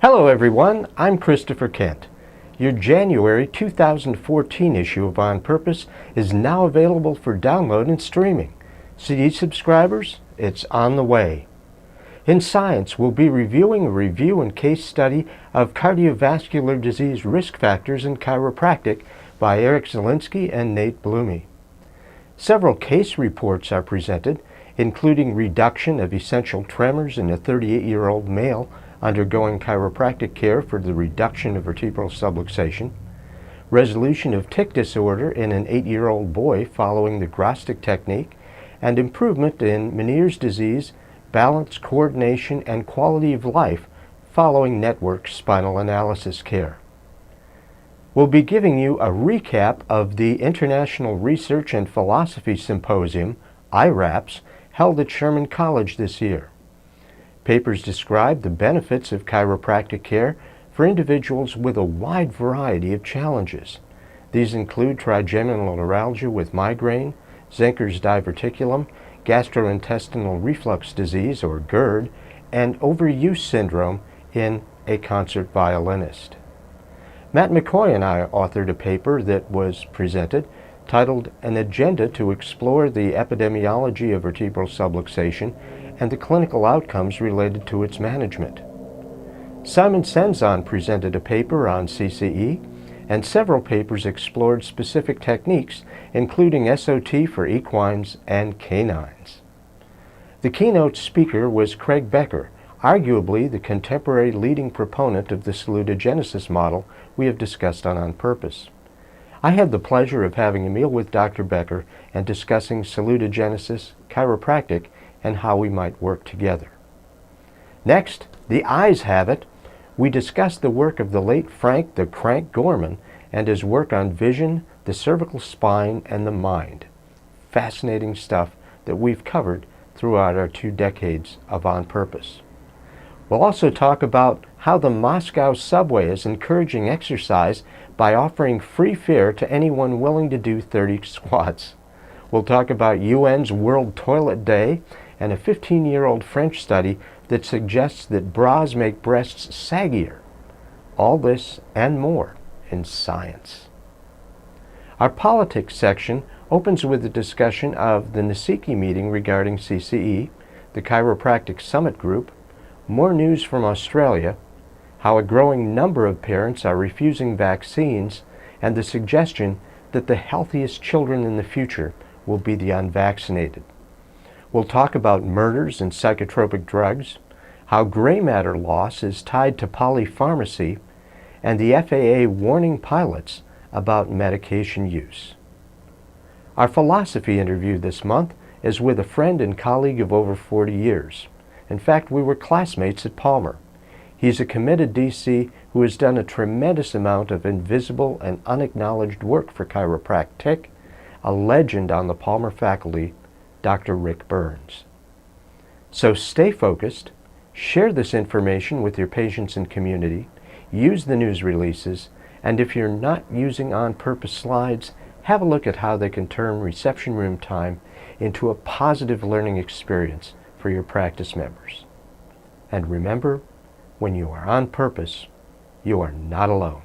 Hello everyone, I'm Christopher Kent. Your January 2014 issue of On Purpose is now available for download and streaming. CD subscribers, it's on the way. In Science, we'll be reviewing a review and case study of cardiovascular disease risk factors in chiropractic by Eric Zielinski and Nate Blumey. Several case reports are presented, including reduction of essential tremors in a 38-year-old male undergoing chiropractic care for the reduction of vertebral subluxation, resolution of tic disorder in an 8-year-old boy following the Grostic technique, and improvement in Meniere's disease, balance, coordination, and quality of life following network spinal analysis care. We'll be giving you a recap of the International Research and Philosophy Symposium, IRAPS, held at Sherman College this year. Papers describe the benefits of chiropractic care for individuals with a wide variety of challenges. These include trigeminal neuralgia with migraine, Zenker's diverticulum, gastrointestinal reflux disease, or GERD, and overuse syndrome in a concert violinist. Matt McCoy and I authored a paper that was presented titled An Agenda to Explore the Epidemiology of Vertebral Subluxation and the Clinical Outcomes Related to Its Management. Simon Senzon presented a paper on CCE, and several papers explored specific techniques, including SOT for equines and canines. The keynote speaker was Craig Becker, arguably the contemporary leading proponent of the salutogenesis model we have discussed on Purpose. I had the pleasure of having a meal with Dr. Becker and discussing salutogenesis, chiropractic, and how we might work together. Next, the eyes have it. We discussed the work of the late Frank the Crank Gorman and his work on vision, the cervical spine, and the mind. Fascinating stuff that we've covered throughout our 2 decades of On Purpose. We'll also talk about how the Moscow subway is encouraging exercise by offering free fare to anyone willing to do 30 squats. We'll talk about UN's World Toilet Day and a 15-year-old French study that suggests that bras make breasts saggier. All this and more in Science. Our politics section opens with a discussion of the Nasiki meeting regarding CCE, the Chiropractic Summit Group, more news from Australia, how a growing number of parents are refusing vaccines, and the suggestion that the healthiest children in the future will be the unvaccinated. We'll talk about murders and psychotropic drugs, how gray matter loss is tied to polypharmacy, and the FAA warning pilots about medication use. Our philosophy interview this month is with a friend and colleague of over 40 years. In fact, we were classmates at Palmer. He's a committed DC who has done a tremendous amount of invisible and unacknowledged work for chiropractic, a legend on the Palmer faculty, Dr. Rick Burns. So stay focused, share this information with your patients and community, use the news releases, and if you're not using On Purpose slides, have a look at how they can turn reception room time into a positive learning experience for your practice members. And remember, when you are on purpose, you are not alone.